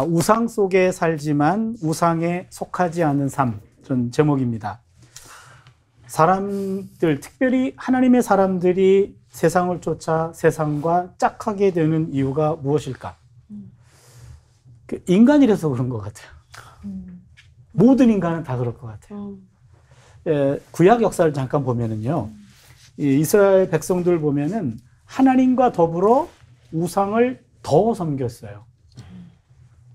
우상 속에 살지만 우상에 속하지 않은 삶, 그런 제목입니다. 사람들, 특별히 하나님의 사람들이 세상을 쫓아 세상과 짝하게 되는 이유가 무엇일까? 인간이라서 그런 것 같아요. 모든 인간은 다 그럴 것 같아요. 구약 역사를 잠깐 보면은요, 이스라엘 백성들 보면은 하나님과 더불어 우상을 더 섬겼어요.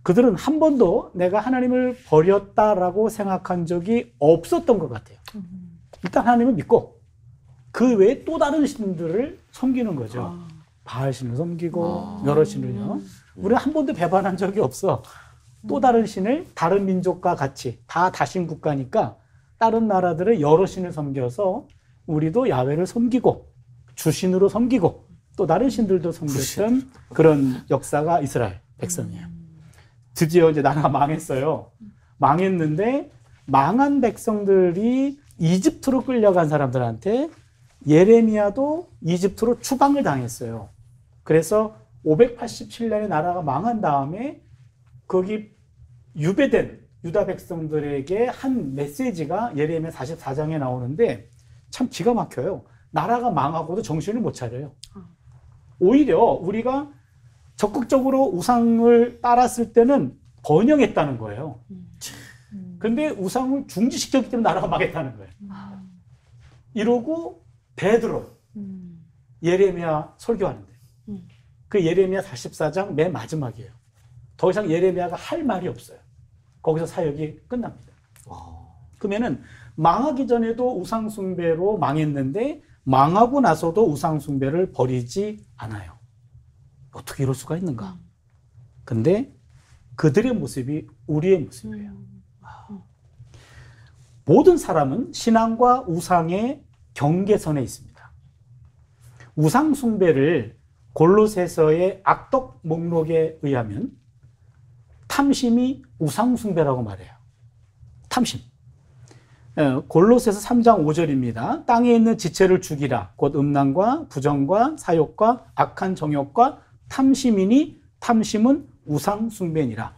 그들은 한 번도 내가 하나님을 버렸다라고 생각한 적이 없었던 것 같아요. 일단 하나님을 믿고 그 외에 또 다른 신들을 섬기는 거죠. 바알신을 섬기고 여러 신을요. 우리는 한 번도 배반한 적이 없어. 또 다른 신을 다른 민족과 같이 다 다신 국가니까 다른 나라들의 여러 신을 섬겨서 우리도 야훼를 섬기고 주신으로 섬기고 또 다른 신들도 섬겼던 그런 역사가 이스라엘 백성이에요. 드디어 이제 나라가 망했어요. 망했는데 망한 백성들이 이집트로 끌려간 사람들한테 예레미야도 이집트로 추방을 당했어요. 그래서 587년에 나라가 망한 다음에 거기 유배된 유다 백성들에게 한 메시지가 예레미야 44장에 나오는데 참 기가 막혀요. 나라가 망하고도 정신을 못 차려요. 오히려 우리가 적극적으로 우상을 따랐을 때는 번영했다는 거예요. 근데 우상을 중지시켰기 때문에 나라가 망했다는 거예요. 이러고 베드로 예레미야 설교하는데 그 예레미야 44장 맨 마지막이에요. 더 이상 예레미야가 할 말이 없어요. 거기서 사역이 끝납니다. 그러면은 망하기 전에도 우상 숭배로 망했는데 망하고 나서도 우상 숭배를 버리지 않아요. 어떻게 이럴 수가 있는가? 근데 그들의 모습이 우리의 모습이에요. 모든 사람은 신앙과 우상의 경계선에 있습니다. 우상 숭배를 골로새서의 악독 목록에 의하면 탐심이 우상 숭배라고 말해요. 탐심. 골로새서 3장 5절입니다. 땅에 있는 지체를 죽이라. 곧 음란과 부정과 사욕과 악한 정욕과 탐심이니 탐심은 우상 숭배니라.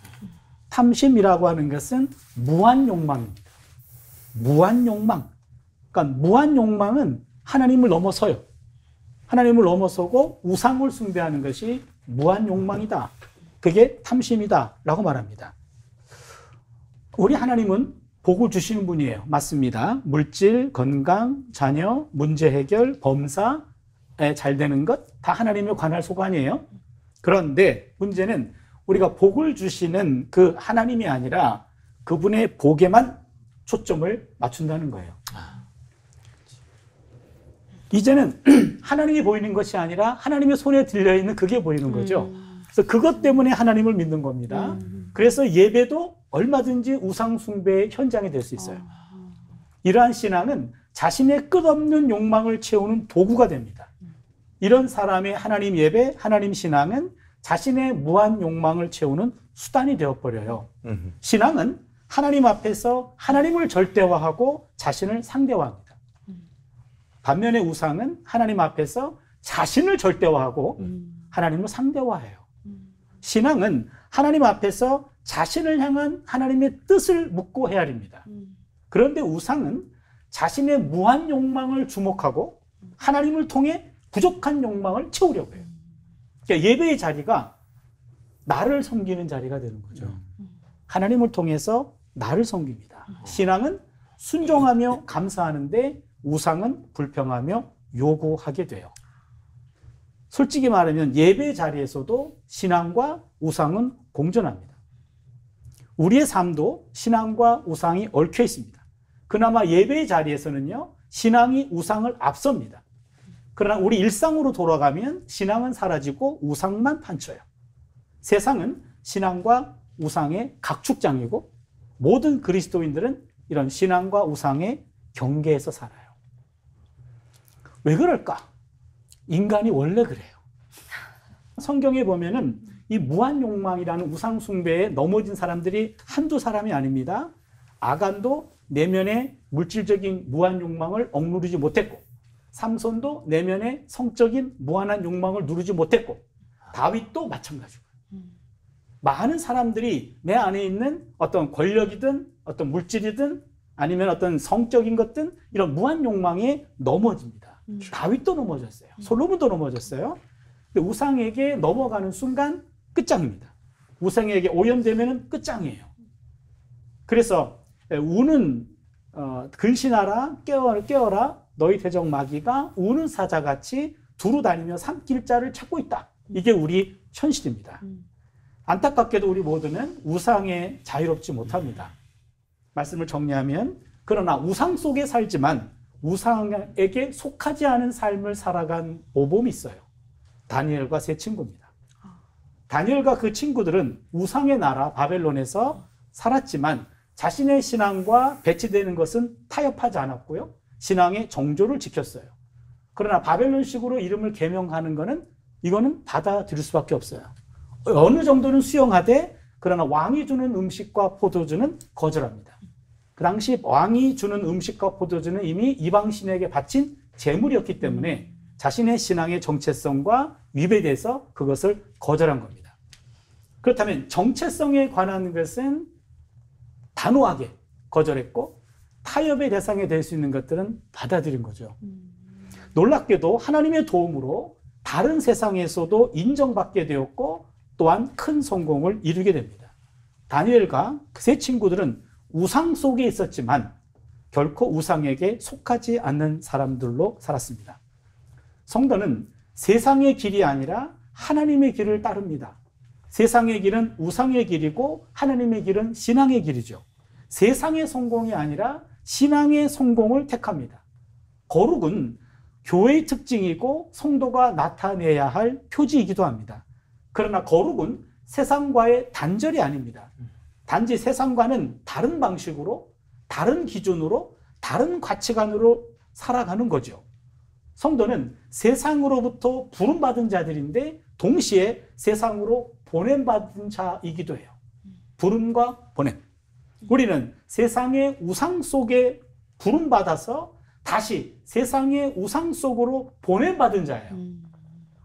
탐심이라고 하는 것은 무한 욕망입니다. 무한 욕망. 그러니까 무한 욕망은 하나님을 넘어서요. 하나님을 넘어서고 우상을 숭배하는 것이 무한 욕망이다. 그게 탐심이다 라고 말합니다. 우리 하나님은 복을 주시는 분이에요. 맞습니다. 물질, 건강, 자녀, 문제 해결, 범사에 잘 되는 것 다 하나님에 관할 소관이에요. 그런데 문제는 우리가 복을 주시는 그 하나님이 아니라 그분의 복에만 초점을 맞춘다는 거예요. 이제는 하나님이 보이는 것이 아니라 하나님의 손에 들려있는 그게 보이는 거죠. 그래서 그것 때문에 하나님을 믿는 겁니다. 그래서 예배도 얼마든지 우상 숭배의 현장이 될 수 있어요. 이러한 신앙은 자신의 끝없는 욕망을 채우는 도구가 됩니다. 이런 사람의 하나님 예배, 하나님 신앙은 자신의 무한 욕망을 채우는 수단이 되어버려요. 신앙은 하나님 앞에서 하나님을 절대화하고 자신을 상대화합니다. 반면에 우상은 하나님 앞에서 자신을 절대화하고 하나님을 상대화해요. 신앙은 하나님 앞에서 자신을 향한 하나님의 뜻을 묻고 헤아립니다. 그런데 우상은 자신의 무한 욕망을 주목하고 하나님을 통해 부족한 욕망을 채우려고 해요. 그러니까 예배의 자리가 나를 섬기는 자리가 되는 거죠. 하나님을 통해서 나를 섬깁니다. 신앙은 순종하며 감사하는데 우상은 불평하며 요구하게 돼요. 솔직히 말하면 예배 자리에서도 신앙과 우상은 공존합니다. 우리의 삶도 신앙과 우상이 얽혀 있습니다. 그나마 예배 자리에서는요, 신앙이 우상을 앞섭니다. 그러나 우리 일상으로 돌아가면 신앙은 사라지고 우상만 판쳐요. 세상은 신앙과 우상의 각축장이고 모든 그리스도인들은 이런 신앙과 우상의 경계에서 살아요. 왜 그럴까? 인간이 원래 그래요. 성경에 보면은 이 무한 욕망이라는 우상 숭배에 넘어진 사람들이 한두 사람이 아닙니다. 아간도 내면의 물질적인 무한 욕망을 억누르지 못했고 삼손도 내면의 성적인 무한한 욕망을 누르지 못했고 다윗도 마찬가지고요. 많은 사람들이 내 안에 있는 어떤 권력이든 어떤 물질이든 아니면 어떤 성적인 것든 이런 무한 욕망에 넘어집니다. 다윗도 넘어졌어요. 솔로몬도 넘어졌어요. 근데 우상에게 넘어가는 순간 끝장입니다. 우상에게 오염되면 끝장이에요. 그래서 우는 근신하라 깨어라 너희 대적 마귀가 우는 사자같이 두루 다니며 삼킬자를 찾고 있다. 이게 우리 현실입니다. 안타깝게도 우리 모두는 우상에 자유롭지 못합니다. 말씀을 정리하면 그러나 우상 속에 살지만 우상에게 속하지 않은 삶을 살아간 모범이 있어요. 다니엘과 세 친구입니다. 다니엘과 그 친구들은 우상의 나라 바벨론에서 살았지만 자신의 신앙과 배치되는 것은 타협하지 않았고요. 신앙의 정조를 지켰어요. 그러나 바벨론식으로 이름을 개명하는 이거는 받아들일 수밖에 없어요. 어느 정도는 수용하되 그러나 왕이 주는 음식과 포도주는 거절합니다. 그 당시 왕이 주는 음식과 포도주는 이미 이방신에게 바친 제물이었기 때문에 자신의 신앙의 정체성과 위배돼서 그것을 거절한 겁니다. 그렇다면 정체성에 관한 것은 단호하게 거절했고 타협의 대상이 될 수 있는 것들은 받아들인 거죠. 놀랍게도 하나님의 도움으로 다른 세상에서도 인정받게 되었고 또한 큰 성공을 이루게 됩니다. 다니엘과 그 세 친구들은 우상 속에 있었지만 결코 우상에게 속하지 않는 사람들로 살았습니다. 성도는 세상의 길이 아니라 하나님의 길을 따릅니다. 세상의 길은 우상의 길이고 하나님의 길은 신앙의 길이죠. 세상의 성공이 아니라 신앙의 성공을 택합니다. 거룩은 교회의 특징이고 성도가 나타내야 할 표지이기도 합니다. 그러나 거룩은 세상과의 단절이 아닙니다. 단지 세상과는 다른 방식으로, 다른 기준으로, 다른 가치관으로 살아가는 거죠. 성도는 세상으로부터 부름받은 자들인데 동시에 세상으로 보냄받은 자이기도 해요. 부름과 보냄. 우리는 세상의 우상 속에 부름받아서 다시 세상의 우상 속으로 보냄받은 자예요.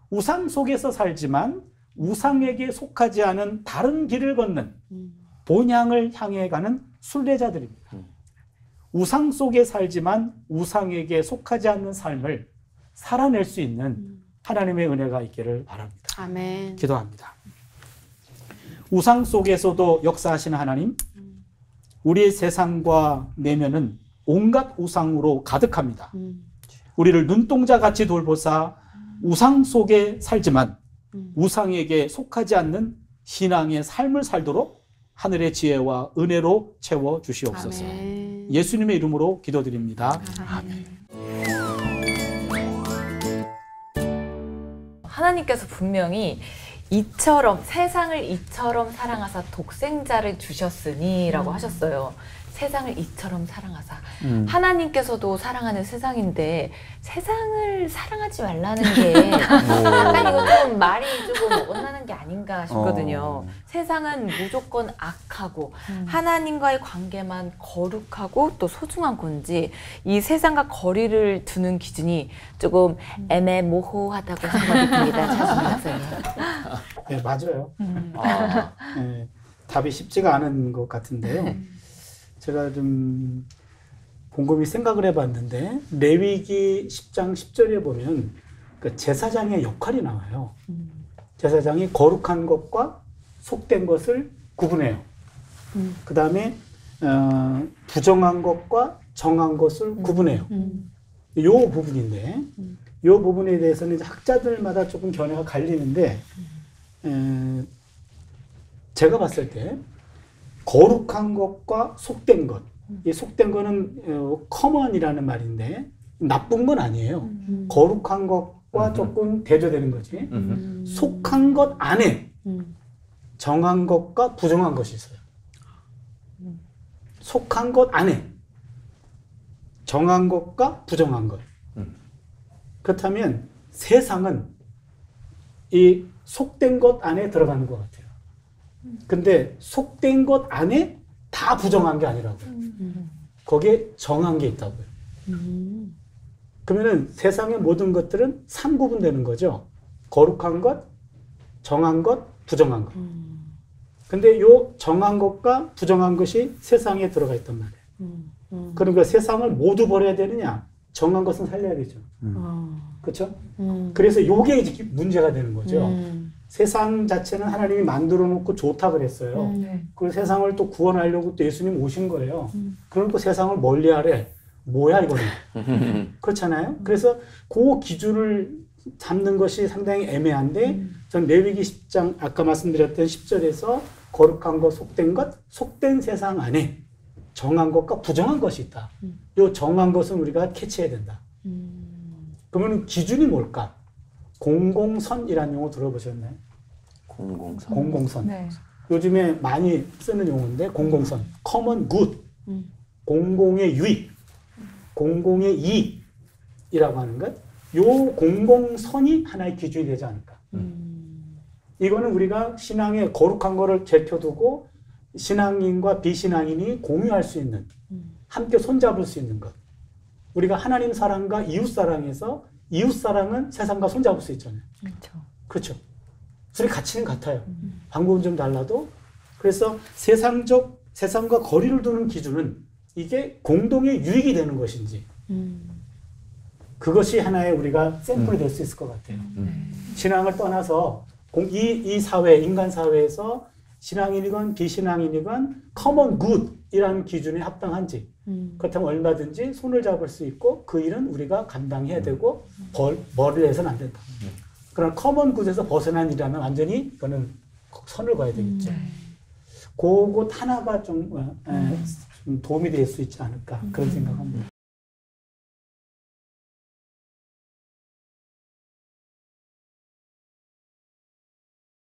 우상 속에서 살지만 우상에게 속하지 않은 다른 길을 걷는 본향을 향해 가는 순례자들입니다. 우상 속에 살지만 우상에게 속하지 않는 삶을 살아낼 수 있는 하나님의 은혜가 있기를 바랍니다. 아멘. 기도합니다. 우상 속에서도 역사하시는 하나님, 우리의 세상과 내면은 온갖 우상으로 가득합니다. 우리를 눈동자같이 돌보사 우상 속에 살지만 우상에게 속하지 않는 신앙의 삶을 살도록 하늘의 지혜와 은혜로 채워 주시옵소서. 아멘. 예수님의 이름으로 기도드립니다. 아멘. 하나님께서 분명히 이처럼 세상을 이처럼 사랑하사 독생자를 주셨으니라고 하셨어요. 세상을 이처럼 사랑하사. 하나님께서도 사랑하는 세상인데 세상을 사랑하지 말라는 게 약간 이거 좀 말이 조금 어긋나는 게 아닌가 싶거든요. 세상은 무조건 악하고 하나님과의 관계만 거룩하고 또 소중한 건지 이 세상과 거리를 두는 기준이 조금 애매모호하다고 생각이 듭니다. 차승민 박사님. 네, 맞아요. 네, 답이 쉽지가 않은 것 같은데요. 제가 좀 곰곰이 생각을 해봤는데 레위기 10장 10절에 보면 그 제사장의 역할이 나와요. 제사장이 거룩한 것과 속된 것을 구분해요. 그 다음에 부정한 것과 정한 것을 구분해요. 요 부분인데 요 부분에 대해서는 이제 학자들마다 조금 견해가 갈리는데 제가 봤을 때 거룩한 것과 속된 것, 이 속된 거는 커먼이라는 말인데 나쁜 건 아니에요. 거룩한 것과 조금 대조되는 거지. 속한 것 안에 정한 것과 부정한 것이 있어요. 속한 것 안에 정한 것과 부정한 것. 그렇다면 세상은 이 속된 것 안에 들어가는 것 같아요. 근데 속된 것 안에 다 부정한 게 아니라고요. 거기에 정한 게 있다고요. 그러면은 세상의 모든 것들은 3구분되는 거죠. 거룩한 것, 정한 것, 부정한 것. 근데 요 정한 것과 부정한 것이 세상에 들어가 있단 말이에요. 그러니까 세상을 모두 버려야 되느냐? 정한 것은 살려야 되죠. 그렇죠? 그래서 요게 이제 문제가 되는 거죠. 세상 자체는 하나님이 만들어 놓고 좋다 그랬어요. 그 세상을 또 구원하려고 또 예수님 오신 거예요. 그러니까 세상을 멀리하래. 뭐야 이거는. 그렇잖아요. 그래서 그 기준을 잡는 것이 상당히 애매한데 전 레위기 10장 아까 말씀드렸던 10절에서 거룩한 것, 속된 세상 안에 정한 것과 부정한 것이 있다. 이 정한 것은 우리가 캐치해야 된다. 그러면 기준이 뭘까? 공공선이라는 용어 들어보셨나요? 공공선. 공공선. 네. 요즘에 많이 쓰는 용어인데 공공선. common good. 공공의 유익. 공공의 이익이라고 하는 것. 요 공공선이 하나의 기준이 되지 않을까. 이거는 우리가 신앙에 거룩한 거를 제껴두고 신앙인과 비신앙인이 공유할 수 있는, 함께 손잡을 수 있는 것. 우리가 하나님 사랑과 이웃 사랑에서 이웃 사랑은 세상과 손잡을 수 있잖아요. 그렇죠. 그렇죠. 둘이 가치는 같아요. 방법은 좀 달라도. 그래서 세상과 거리를 두는 기준은 이게 공동의 유익이 되는 것인지 그것이 하나의 우리가 샘플이 될 수 있을 것 같아요. 신앙을 떠나서 이 사회, 인간 사회에서 신앙인이건 비신앙인이건 common good이라는 기준에 합당한지 그렇다면 얼마든지 손을 잡을 수 있고 그 일은 우리가 감당해야 되고 머리를 해서는 안 된다. 그러나 common good에서 벗어난 일이라면 완전히 그거는 선을 그어야 되겠죠. 그것 하나가 좀 도움이 될 수 있지 않을까 그런 생각합니다.